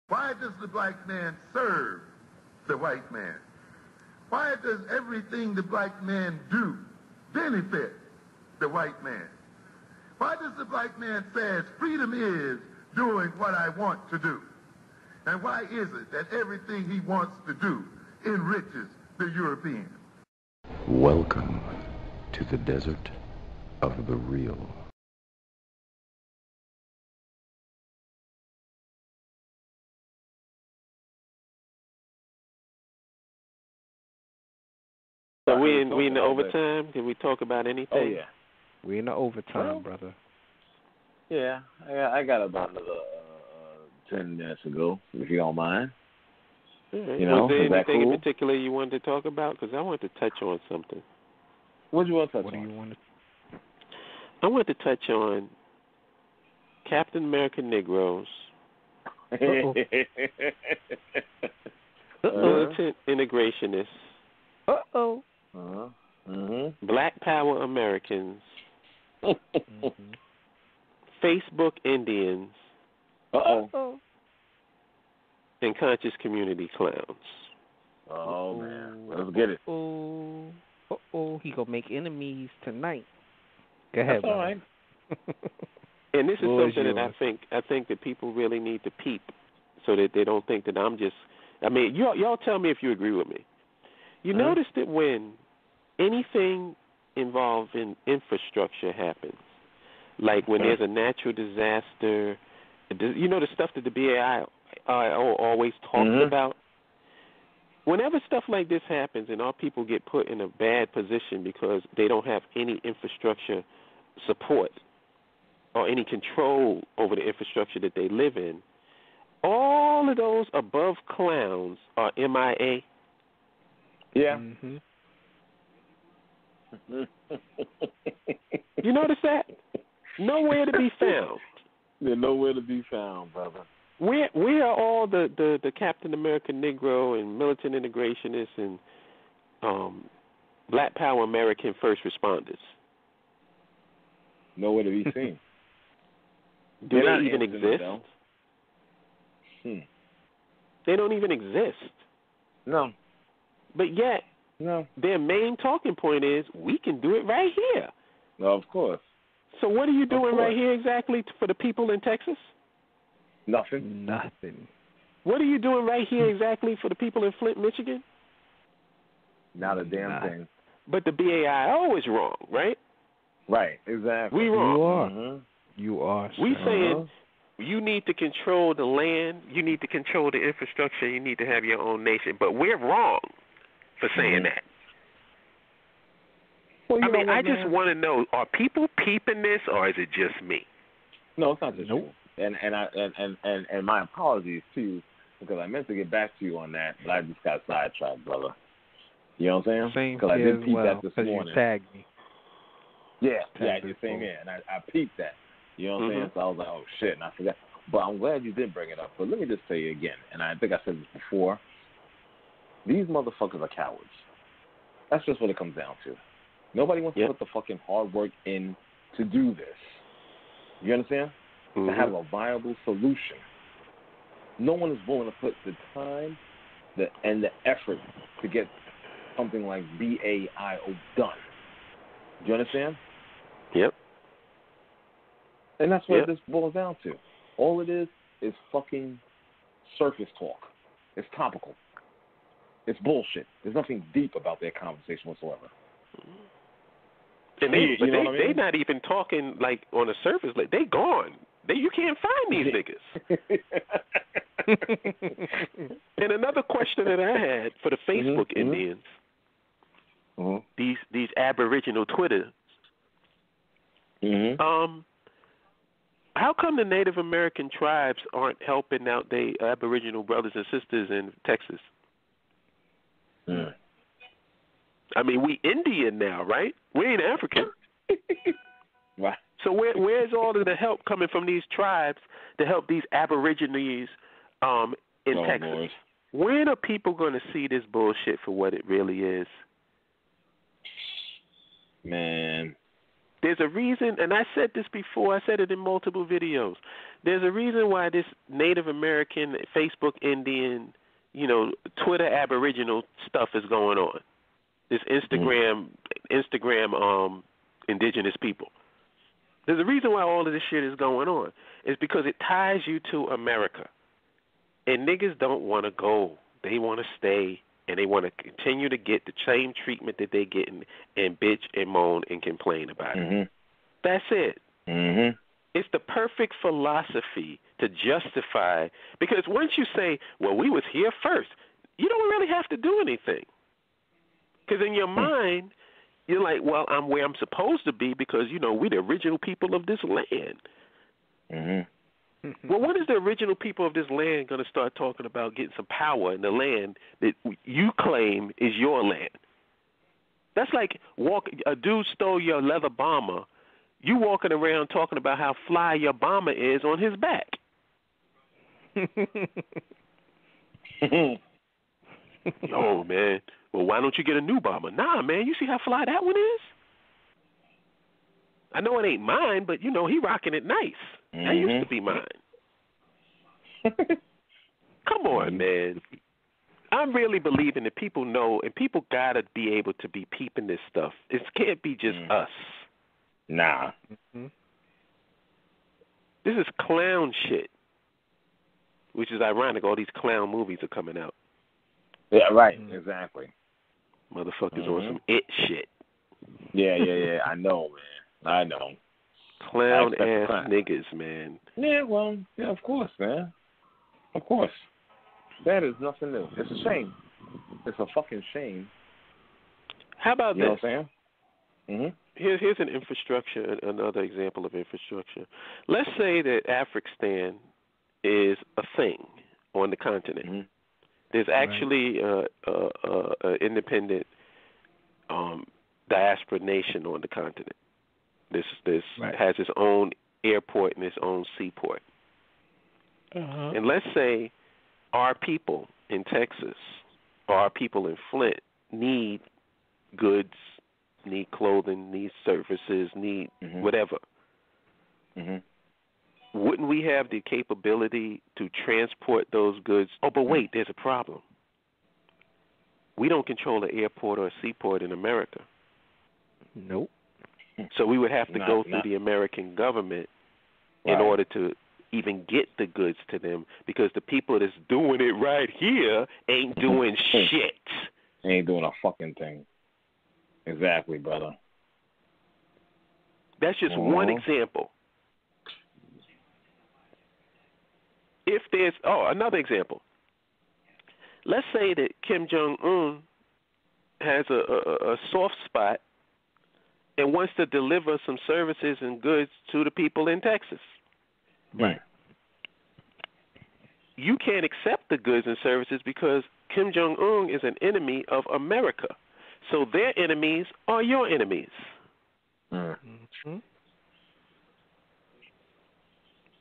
Why does the black man serve the white man? Why does everything the black man do benefit the white man? Why does the black man say freedom is doing what I want to do? And why is it that everything he wants to do enriches the European? Welcome to the desert of the real. So we in the overtime? Can we talk about anything? Oh, yeah. We in the overtime, brother. Yeah, I got about another 10 minutes to go, if you don't mind. Right. You know, was there is that anything cool? in particular you wanted to talk about? Because I wanted to touch on something. What do you want to touch What on? do you want to... I wanted to touch on Captain America Negroes, Militant Integrationists, Black Power Americans, Facebook Indians, and conscious community clowns. Oh, man. Let's get it. He gonna make enemies tonight. Go ahead, That's all right. And this is something that I think that people really need to peep, so that they don't think that I'm just. I mean, y'all tell me if you agree with me. You notice that when anything involving infrastructure happens, like when there's a natural disaster, you know the stuff that the BAIO always talks about. Whenever stuff like this happens and our people get put in a bad position because they don't have any infrastructure support or any control over the infrastructure that they live in, all of those above clowns are M.I.A. Yeah. You notice that? Nowhere to be found. They're nowhere to be found, brother. Where are all the Captain America Negro and Militant Integrationists and Black Power American first responders? Nowhere to be seen. Do they even exist? They don't even exist. No. But yet, their main talking point is, we can do it right here. No, of course. So what are you doing right here exactly for the people in Texas? Nothing. What are you doing right here exactly for the people in Flint, Michigan? Not a damn thing. But the BAIO is wrong, right? Right, exactly. We wrong. You are. We saying you need to control the land, you need to control the infrastructure, you need to have your own nation. But we're wrong for saying that. Well, I mean, I just want to know, are people peeping this, or is it just me? No, it's not just you. And my apologies to you, because I meant to get back to you on that, but I just got sidetracked, brother. You know what I'm saying? Same because I did peep that this morning. morning. You tagged me. Yeah, the same here, and I peeped that. You know what I'm saying? So I was like, oh shit, and I forgot. But I'm glad you did bring it up. But let me just say it again, and I think I said this before. These motherfuckers are cowards. That's just what it comes down to. Nobody wants to put the fucking hard work in to do this. You understand? To have a viable solution. No one is willing to put the time and the effort to get something like BAIO done. Do you understand? Yep. And that's what this boils down to. All it is fucking surface talk. It's topical. It's bullshit. There's nothing deep about their conversation whatsoever. And they're not even talking like on the surface. Like they gone. You can't find these niggas. And another question that I had for the Facebook Indians, these aboriginal Twitters, how come the Native American tribes aren't helping out their aboriginal brothers and sisters in Texas? I mean, we Indian now, right? We ain't African. Right. So where's all of the help coming from these tribes to help these aborigines in Texas? Lord. When are people going to see this bullshit for what it really is? Man, There's a reason, and I said this before, I said it in multiple videos. There's a reason why this Native American, Facebook Indian, Twitter aboriginal stuff is going on. This Instagram indigenous people. There's a reason why all of this shit is going on. It's because it ties you to America. And niggas don't want to go. They want to stay, and they want to continue to get the same treatment that they're getting and bitch and moan and complain about it. That's it. It's the perfect philosophy to justify, because once you say, well, we was here first, you don't really have to do anything. Because in your mind, you're like, well, I'm where I'm supposed to be because, we the original people of this land. Well, when is the original people of this land going to start talking about getting some power in the land that you claim is your land? That's like a dude stole your leather bomber. You walking around talking about how fly your bomber is on his back. Oh, man. Well, why don't you get a new bomber? Nah, man, you see how fly that one is? I know it ain't mine, but, he rocking it nice. That used to be mine. Come on, man. I'm really believing that people know, and people got to be able to be peeping this stuff. It can't be just us. Nah. This is clown shit, which is ironic. All these clown movies are coming out. Yeah, right. Exactly. Motherfuckers on some it shit. Yeah. I know, man. I know. Clown-ass niggas, man. Yeah, well, yeah, of course, man. Of course. That is nothing new. It's a shame. It's a fucking shame. How about this? You know what I'm saying? Here's an infrastructure, another example of infrastructure. Let's say that Afrikstan is a thing on the continent. There's actually an independent diaspora nation on the continent. This has its own airport and its own seaport. And let's say our people in Texas, or our people in Flint need goods, need clothing, need services, need whatever. Wouldn't we have the capability to transport those goods? Oh, but wait, there's a problem. We don't control an airport or a seaport in America. Nope. So we would have to go through the American government in order to even get the goods to them, because the people that's doing it right here ain't doing shit. Ain't doing a fucking thing. Exactly, brother. That's just one example. If there's another example. Let's say that Kim Jong-un has a soft spot and wants to deliver some services and goods to the people in Texas. Right. You can't accept the goods and services because Kim Jong-un is an enemy of America. So their enemies are your enemies.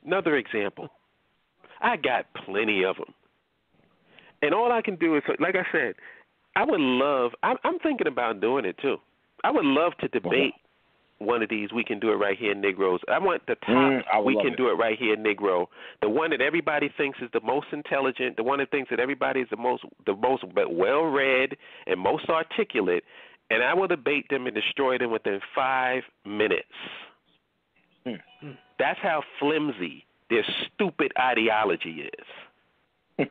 Another example. I got plenty of them. And all I can do is, like I said, I'm thinking about doing it too. I would love to debate one of these. We can do it right here in Negroes. I want the top we can do it right here in Negro. The one that everybody thinks is the most intelligent, the one that thinks that everybody is the most well-read and most articulate, and I will debate them and destroy them within 5 minutes. That's how flimsy their stupid ideology is.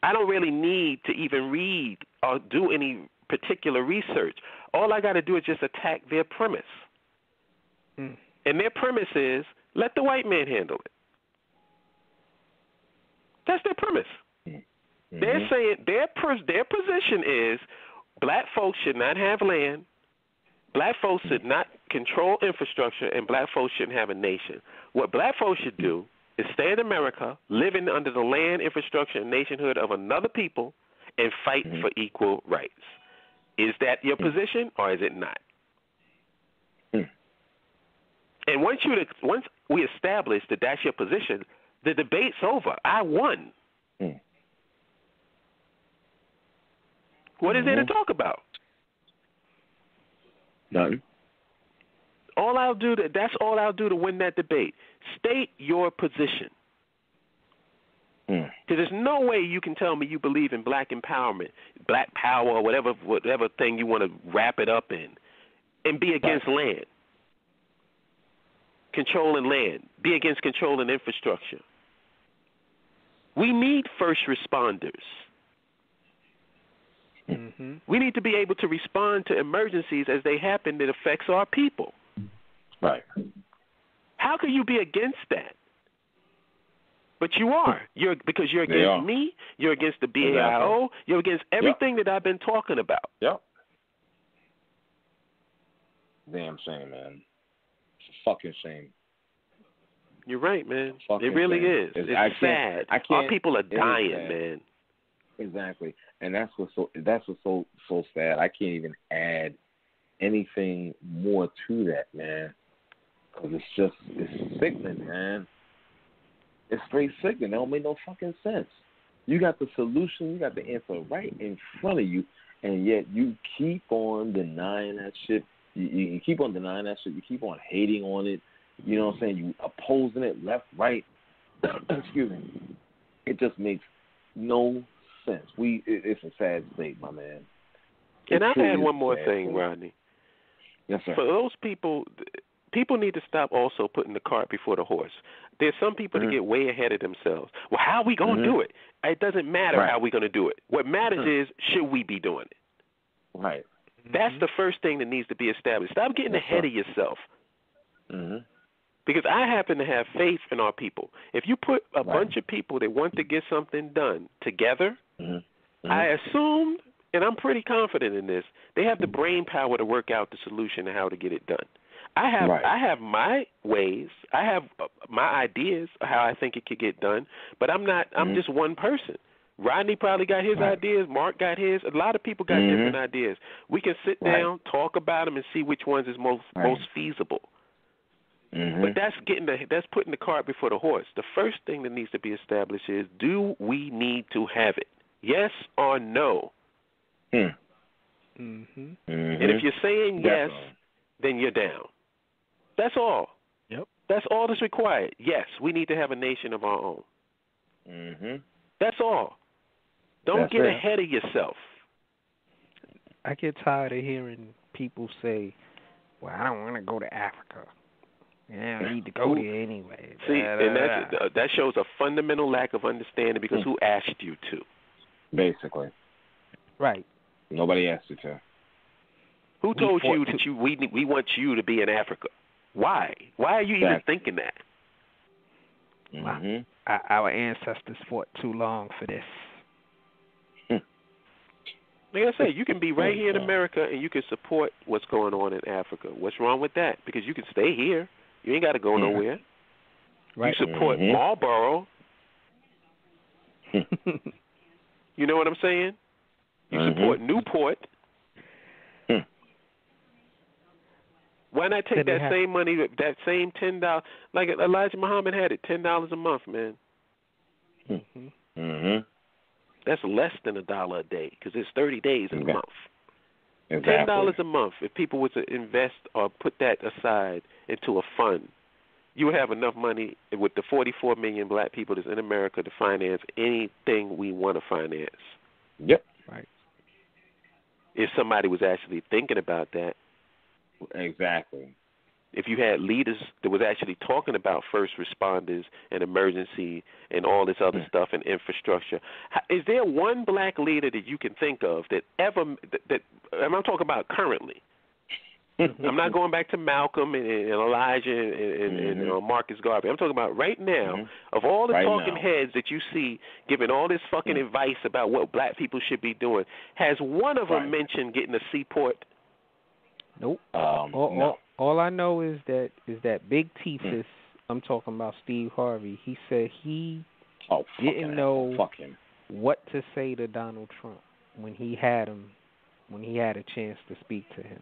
I don't really need to even read or do any particular research. All I got to do is just attack their premise. And their premise is, let the white man handle it. That's their premise. They're saying their position is black folks should not have land, black folks should not control infrastructure, and black folks shouldn't have a nation. What black folks should do is stay in America, living under the land, infrastructure, and nationhood of another people, and fight for equal rights. Is that your position, or is it not? And once we establish that that's your position, the debate's over. I won. What is there to talk about? Nothing. That's all I'll do to win that debate. State your position. Because there's no way you can tell me you believe in black empowerment, black power, or whatever thing you want to wrap it up in, and be against land, controlling land, be against controlling infrastructure. We need first responders. Mm-hmm. We need to be able to respond to emergencies as they happen that affects our people. Right. How can you be against that? But you are. Because you're against me, you're against the BAIO, you're against everything that I've been talking about. Yep. Damn shame, man. It's a fucking shame. You're right, man. It really is. It's sad. Our people are dying, man. Exactly. And that's what's so sad. I can't even add anything more to that, man. Because it's sickening, man. It's straight sickening. It don't make no fucking sense. You got the solution, you got the answer right in front of you, and yet you keep on denying that shit. You keep on denying that shit. You keep on hating on it. You know what I'm saying? You opposing it left, right. Excuse me. It just makes no sense. It's a sad state, my man. And I had one more thing, Rodney. Yes, sir. For those people need to stop also putting the cart before the horse. There's some people that get way ahead of themselves. Well, how are we going to do it? It doesn't matter how we're going to do it. What matters is, should we be doing it? Right. That's the first thing that needs to be established. Stop getting ahead of yourself. Because I happen to have faith in our people. If you put a bunch of people that want to get something done together, I assume, and I'm pretty confident in this, they have the brain power to work out the solution and how to get it done. I have my ways. I have my ideas of how I think it could get done, but I'm just one person. Rodney probably got his ideas. Mark got his. A lot of people got different ideas. We can sit down, talk about them, and see which ones is most feasible. But that's putting the cart before the horse. The first thing that needs to be established is, do we need to have it? Yes or no? And if you're saying yes, then you're down. That's all. Yep. That's all that's required. Yes, we need to have a nation of our own. That's all. Don't get ahead of yourself. I get tired of hearing people say, well, I don't want to go to Africa. Yeah, I need to go there anyway. See, and that shows a fundamental lack of understanding, because who asked you to? Basically. Right. Nobody asked you to. Who told you that we want you to be in Africa? Why? Why are you even thinking that? Our ancestors fought too long for this. Like I say, you can be right here in America and you can support what's going on in Africa. What's wrong with that? Because you can stay here. You ain't got to go nowhere. Right. You support Marlboro. You know what I'm saying? You support Newport. Why not take that same money, that same $10, like Elijah Muhammad had it, $10 a month, man? That's less than $1 a day, because it's 30 days in a month. Exactly. $10 a month, if people were to invest or put that aside into a fund, you would have enough money with the 44 million black people that's in America to finance anything we want to finance. Yep. Right. If somebody was actually thinking about that. Exactly. If you had leaders that was actually talking about first responders and emergency and all this other stuff and infrastructure, is there one black leader that you can think of that ever that I'm talking about currently? I'm not going back to Malcolm and Elijah and Marcus Garvey. I'm talking about right now, of all the talking heads that you see giving all this fucking advice about what black people should be doing, has one of them mentioned getting a seaport? Nope. All I know is that Big T-Fus, I'm talking about Steve Harvey, he said he didn't know what to say to Donald Trump when he had a chance to speak to him.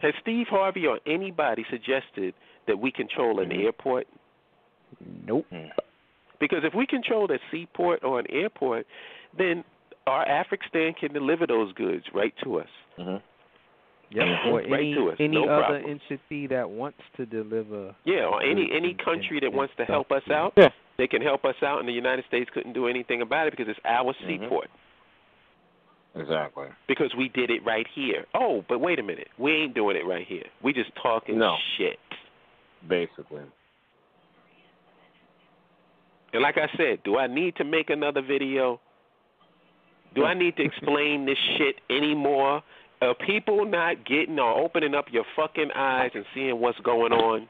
Has Steve Harvey or anybody suggested that we control an airport? Nope. Because if we control a seaport or an airport, then our Afrikstan can deliver those goods right to us. Yep. Or right to us. any no other problem. entity that wants to deliver. Yeah, or any country that wants to help us out, they can help us out, and the United States couldn't do anything about it because it's our seaport. Exactly. Because we did it right here. Oh, but wait a minute. We ain't doing it right here. We just talking shit. Basically. And like I said, do I need to make another video? Do I need to explain this shit anymore? Are people not getting or opening up your fucking eyes and seeing what's going on?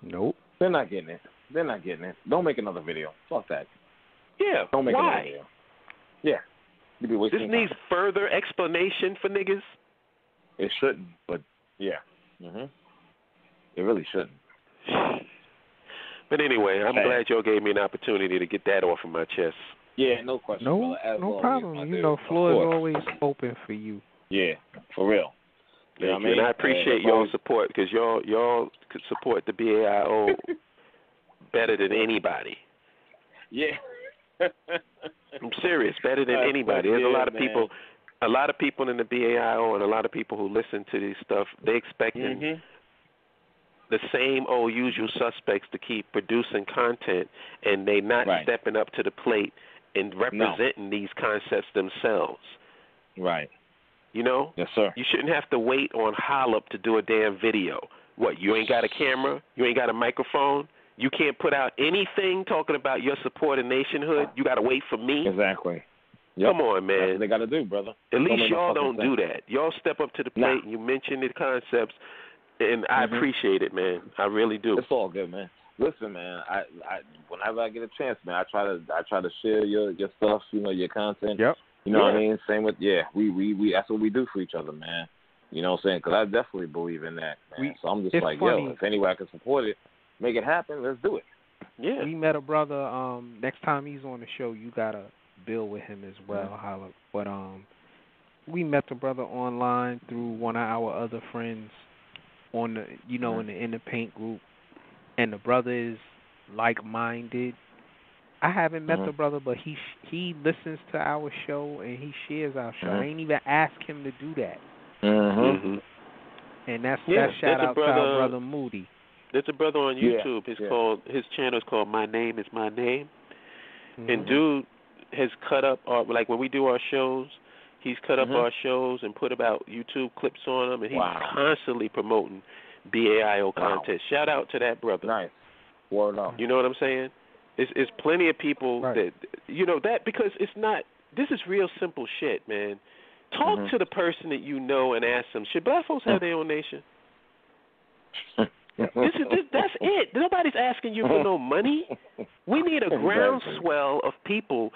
Nope. They're not getting it. They're not getting it. Don't make another video. Fuck that. Yeah. Don't make why? another video. Yeah. You be wasting this needs time. further explanation for niggas? It shouldn't, but yeah. It really shouldn't. But anyway, I'm glad y'all gave me an opportunity to get that off of my chest. Yeah, no question, brother. As no always, problem. You know, floor is always open for you. Yeah, for real. You know what I mean? And I appreciate y'all's support because y'all could support the BAIO better than anybody. Yeah. I'm serious, better than anybody. There's a lot of people in the BAIO and a lot of people who listen to this stuff. They expecting the same old usual suspects to keep producing content, and they not stepping up to the plate and representing these concepts themselves. Right. You know? Yes, sir. You shouldn't have to wait on Holip to do a damn video. What, you ain't got a camera? You ain't got a microphone? You can't put out anything talking about your support of nationhood? You got to wait for me? Exactly. Yep. Come on, man. That's what they got to do, brother. At least y'all don't do that. Y'all step up to the plate and you mention the concepts, and I appreciate it, man. I really do. It's all good, man. Listen, man. I whenever I get a chance, man, I try to share your stuff, you know, your content. Yep. You know what I mean? Same with we that's what we do for each other, man. You know what I'm saying? Because I definitely believe in that, man. So I'm just like, yo, if any way I can support it, make it happen, let's do it. Yeah. We met a brother. Next time he's on the show, you gotta build with him as well, Holip. But we met the brother online through one of our other friends on the, you know, in the paint group, and the brother is like-minded. I haven't met the brother, but he listens to our show and he shares our show. I ain't even ask him to do that. And that's shout out to our brother Moody. There's a brother on YouTube. His channel is called My Name Is My Name. And dude has cut up like when we do our shows, he's cut up our shows and put about YouTube clips on them, and he's constantly promoting BAIO content. Shout out to that brother. Nice. Word up. You know what I'm saying? It's plenty of people that, you know, that because it's not, this is real simple shit, man. Talk to the person that you know and ask them, should black folks have their own nation? That's it. Nobody's asking you for no money. We need a groundswell of people.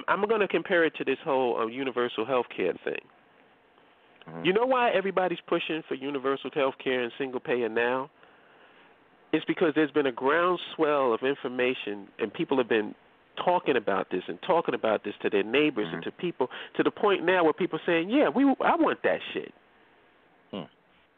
I'm going to compare it to this whole universal health care thing. You know why everybody's pushing for universal health care and single payer now? It's because there's been a groundswell of information, and people have been talking about this to their neighbors and to people, to the point now where people are saying, yeah, I want that shit.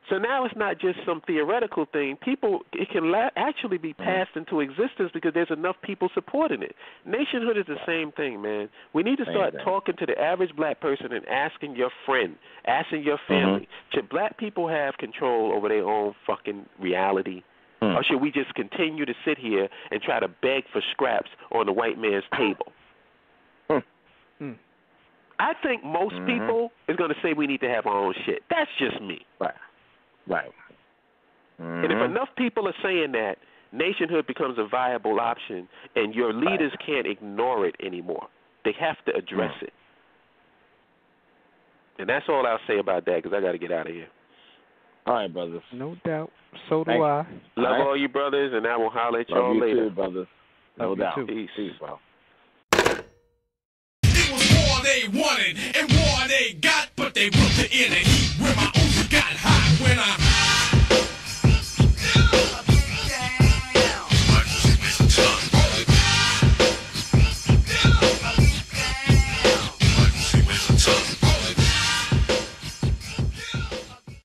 So now it's not just some theoretical thing. It can actually be passed into existence because there's enough people supporting it. Nationhood is the same thing, man. We need to start talking to the average black person and asking your friend, asking your family, should black people have control over their own fucking reality? Or should we just continue to sit here and try to beg for scraps on the white man's table? I think most people is going to say we need to have our own shit. That's just me. Right. And if enough people are saying that, nationhood becomes a viable option, and your leaders can't ignore it anymore. They have to address it. And that's all I'll say about that, because I got to get out of here. All right, brothers. No doubt. So do I. Love all you brothers, and I will holler at y'all later. Too, brothers. No doubt. Too. Peace, bro. It was more they wanted.